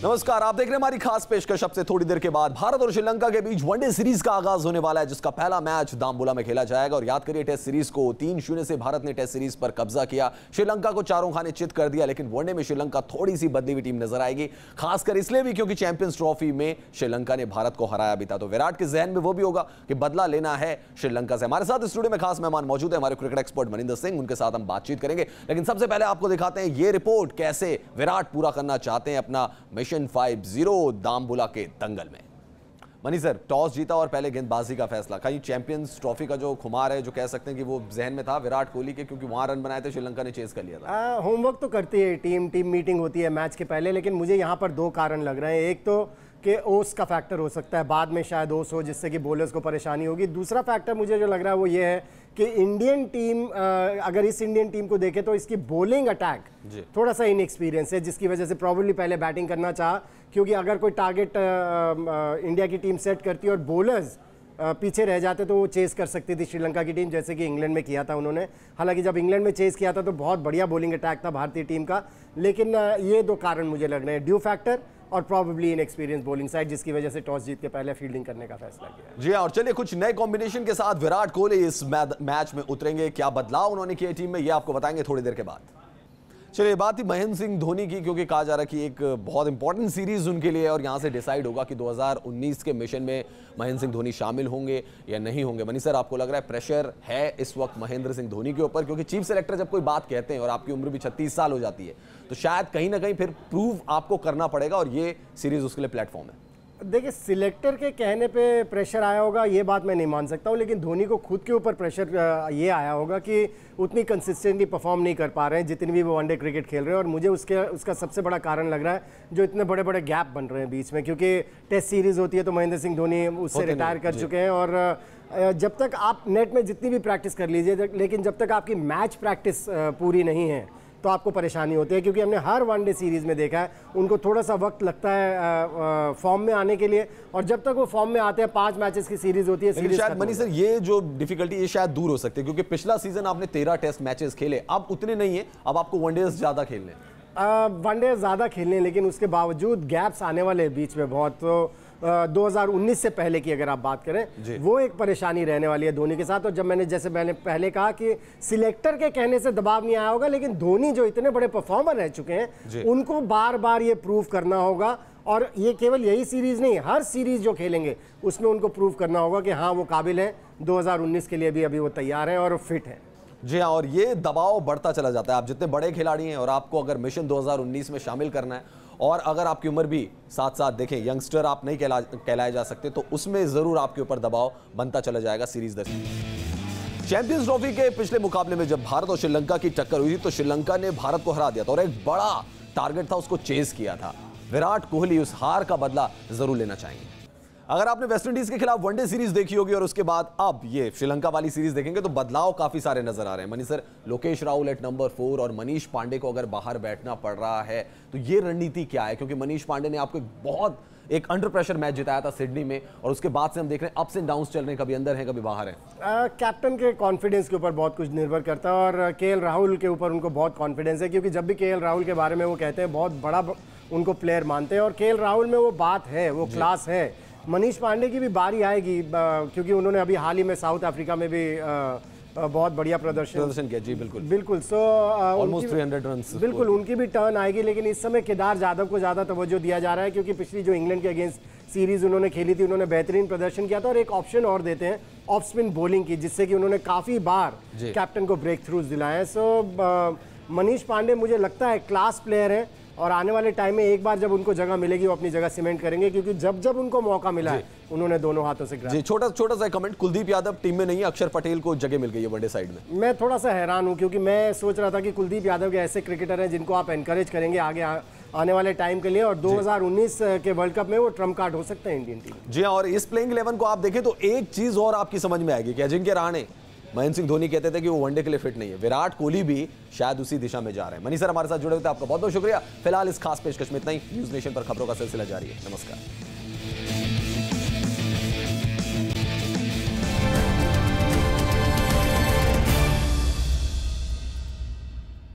नमस्कार, आप देख रहे हैं हमारी खास पेशकश। अब से थोड़ी देर के बाद भारत और श्रीलंका के बीच वनडे सीरीज का आगाज होने वाला है, जिसका पहला मैच दामबुला में खेला जाएगा। और याद करिए, टेस्ट सीरीज को 3-0 से भारत ने टेस्ट सीरीज पर कब्जा किया, श्रीलंका को चारों खाने चित कर दिया। लेकिन वनडे में श्रीलंका थोड़ी सी बदली हुई टीम नजर आएगी, खासकर इसलिए भी क्योंकि चैंपियंस ट्रॉफी में श्रीलंका ने भारत को हराया भी था। तो विराट के जहन में वो भी होगा कि बदला लेना है श्रीलंका से। हमारे साथ स्टूडियो में खास मेहमान मौजूद है, हमारे क्रिकेट एक्सपर्ट मनिंदर सिंह, उनके साथ हम बातचीत करेंगे। लेकिन सबसे पहले आपको दिखाते हैं ये रिपोर्ट, कैसे विराट पूरा करना चाहते हैं अपना मिशन 50 दामबुला के दंगल में। मनी सर, टॉस जीता और पहले गेंदबाजी का फैसला, कहीं चैंपियंस ट्रॉफी का जो खुमार है, जो कह सकते हैं कि वो जहन में था विराट कोहली के, क्योंकि वहां रन बनाए थे, श्रीलंका ने चेस कर लिया था। होमवर्क तो करती है टीम मीटिंग होती है मैच के पहले, लेकिन मुझे यहाँ पर दो कारण लग रहे हैं। एक तो कि ओस का फैक्टर हो सकता है, बाद में शायद ओस हो जिससे कि बॉलर्स को परेशानी होगी। दूसरा फैक्टर मुझे जो लग रहा है वो ये है कि इंडियन टीम, अगर इस इंडियन टीम को देखें तो इसकी बॉलिंग अटैक थोड़ा सा इनएक्सपीरियंस है, जिसकी वजह से प्रॉब्ली पहले बैटिंग करना चाहा, क्योंकि अगर कोई टारगेट इंडिया की टीम सेट करती और बॉलर्स पीछे रह जाते तो वो चेस कर सकती थी श्रीलंका की टीम, जैसे कि इंग्लैंड में किया था उन्होंने। हालांकि जब इंग्लैंड में चेस किया था तो बहुत बढ़िया बॉलिंग अटैक था भारतीय टीम का। लेकिन ये दो कारण मुझे लग रहे हैं, ड्यू फैक्टर और प्रॉबेबली इनएक्सपीरियंस बॉलिंग साइड, जिसकी वजह से टॉस जीत के पहले फील्डिंग करने का फैसला किया। जी और चलिए, कुछ नए कॉम्बिनेशन के साथ विराट कोहली इस मैच में उतरेंगे। क्या बदलाव उन्होंने किए टीम में, ये आपको बताएंगे थोड़ी देर के बाद। चलिए, बात थी महेंद्र सिंह धोनी की, क्योंकि कहा जा रहा है कि एक बहुत इंपॉर्टेंट सीरीज उनके लिए, और यहां से डिसाइड होगा कि 2019 के मिशन में महेंद्र सिंह धोनी शामिल होंगे या नहीं होंगे। मनी सर, आपको लग रहा है प्रेशर है इस वक्त महेंद्र सिंह धोनी के ऊपर, क्योंकि चीफ सेलेक्टर जब कोई बात कहते हैं और आपकी उम्र भी 36 साल हो जाती है, तो शायद कहीं ना कहीं फिर प्रूव आपको करना पड़ेगा, और ये सीरीज उसके लिए प्लेटफॉर्म है। देखिए, सिलेक्टर के कहने पे प्रेशर आया होगा ये बात मैं नहीं मान सकता हूँ, लेकिन धोनी को खुद के ऊपर प्रेशर ये आया होगा कि उतनी कंसिस्टेंटली परफॉर्म नहीं कर पा रहे हैं जितनी भी वो वनडे क्रिकेट खेल रहे हैं। और मुझे उसका सबसे बड़ा कारण लग रहा है जो इतने बड़े बड़े गैप बन रहे हैं बीच में, क्योंकि टेस्ट सीरीज होती है तो महेंद्र सिंह धोनी उससे रिटायर कर चुके हैं। और जब तक आप नेट में जितनी भी प्रैक्टिस कर लीजिए, लेकिन जब तक आपकी मैच प्रैक्टिस पूरी नहीं है तो आपको परेशानी होती है, क्योंकि हमने हर वनडे सीरीज में देखा है उनको थोड़ा सा वक्त लगता है फॉर्म में आने के लिए, और जब तक वो फॉर्म में आते हैं 5 मैचेस की सीरीज होती है। लेकिन शायद मनी सर, ये जो डिफिकल्टी ये शायद दूर हो सकती है, क्योंकि पिछला सीजन आपने 13 टेस्ट मैचेस खेले, अब उतने नहीं है, अब आपको वनडेज ज्यादा खेलने, वनडे ज़्यादा खेलने, लेकिन उसके बावजूद गैप्स आने वाले बीच में बहुत। तो 2019 से पहले की अगर आप बात करें, वो एक परेशानी रहने वाली है धोनी के साथ। और जब मैंने पहले कहा कि सिलेक्टर के कहने से दबाव नहीं आया होगा, लेकिन धोनी जो इतने बड़े परफॉर्मर रह चुके हैं उनको बार बार ये प्रूव करना होगा। और ये केवल यही सीरीज नहीं, हर सीरीज जो खेलेंगे उसमें उनको प्रूव करना होगा कि हाँ वो काबिल है, 2019 के लिए भी अभी वो तैयार हैं और फिट हैं। जी हाँ, और ये दबाव बढ़ता चला जाता है। आप जितने बड़े खिलाड़ी हैं और आपको अगर मिशन 2019 में शामिल करना है, और अगर आपकी उम्र भी साथ साथ देखें, यंगस्टर आप नहीं कहलाए जा सकते, तो उसमें जरूर आपके ऊपर दबाव बनता चला जाएगा सीरीज दर। चैंपियंस ट्रॉफी के पिछले मुकाबले में जब भारत और श्रीलंका की टक्कर हुई थी, तो श्रीलंका ने भारत को हरा दिया था और एक बड़ा टारगेट था, उसको चेज किया था। विराट कोहली उस हार का बदला जरूर लेना चाहेंगे। अगर आपने वेस्टइंडीज के खिलाफ वनडे सीरीज देखी होगी और उसके बाद अब ये श्रीलंका वाली सीरीज देखेंगे, तो बदलाव काफी सारे नजर आ रहे हैं। Mani sir, Lokesh Rahul at number 4 और मनीष पांडे को अगर बाहर बैठना पड़ रहा है, तो ये रणनीति क्या है? क्योंकि मनीष पांडे ने आपको एक अंडर प्रेशर मैच जिताया था सिडनी में, और उसके बाद से हम देख रहे हैं अप्स एंड डाउन्स चल रहे हैं, कभी अंदर है कभी बाहर है। कैप्टन के कॉन्फिडेंस के ऊपर बहुत कुछ निर्भर करता है, और केएल राहुल के ऊपर उनको बहुत कॉन्फिडेंस है, क्योंकि जब भी केएल राहुल के बारे में वो कहते हैं बहुत बड़ा उनको प्लेयर मानते हैं, और केएल राहुल में वो बात है, वो क्लास है। मनीष पांडे की भी बारी आएगी, क्योंकि उन्होंने अभी हाल ही में साउथ अफ्रीका में भी बहुत बढ़िया प्रदर्शन किया। जी बिल्कुल। सो ऑलमोस्ट 300 रन, बिल्कुल उनकी भी टर्न आएगी। लेकिन इस समय केदार जाधव को ज़्यादा तवज्जो दिया जा रहा है, क्योंकि पिछली जो इंग्लैंड के अगेंस्ट सीरीज उन्होंने खेली थी, उन्होंने बेहतरीन प्रदर्शन किया था, और एक ऑप्शन और देते हैं ऑफ स्पिन बॉलिंग की, जिससे कि उन्होंने काफ़ी बार कैप्टन को ब्रेक थ्रूज दिलाए हैं। सो मनीष पांडे मुझे लगता है क्लास प्लेयर है, और आने वाले टाइम में एक बार जब उनको जगह मिलेगी वो अपनी जगह सीमेंट करेंगे, क्योंकि जब उनको मौका मिला है उन्होंने दोनों हाथों से जी। छोटा सा कमेंट, कुलदीप यादव टीम में नहीं है, अक्षर पटेल को जगह मिल गई है वनडे साइड में। मैं थोड़ा सा हैरान हूं, क्योंकि मैं सोच रहा था कि कुलदीप यादव के ऐसे क्रिकेटर हैं जिनको आप एनकरेज करेंगे आगे आने वाले टाइम के लिए, और 2019 के वर्ल्ड कप में वो ट्रम्प कार्ड हो सकते हैं इंडियन टीम। जी और इस प्लेइंग 11 को आप देखें तो एक चीज और आपकी समझ में आएगी कि अजिंक्य रहाणे, महेंद्र सिंह धोनी कहते थे कि वो वनडे के लिए फिट नहीं है, विराट कोहली भी शायद उसी दिशा में जा रहे हैं। मनी सर हमारे साथ जुड़े हुए थे, आपका बहुत बहुत शुक्रिया। फिलहाल इस खास पेशकश में इतना ही। न्यूज नेशन पर खबरों का सिलसिला जारी है। नमस्कार।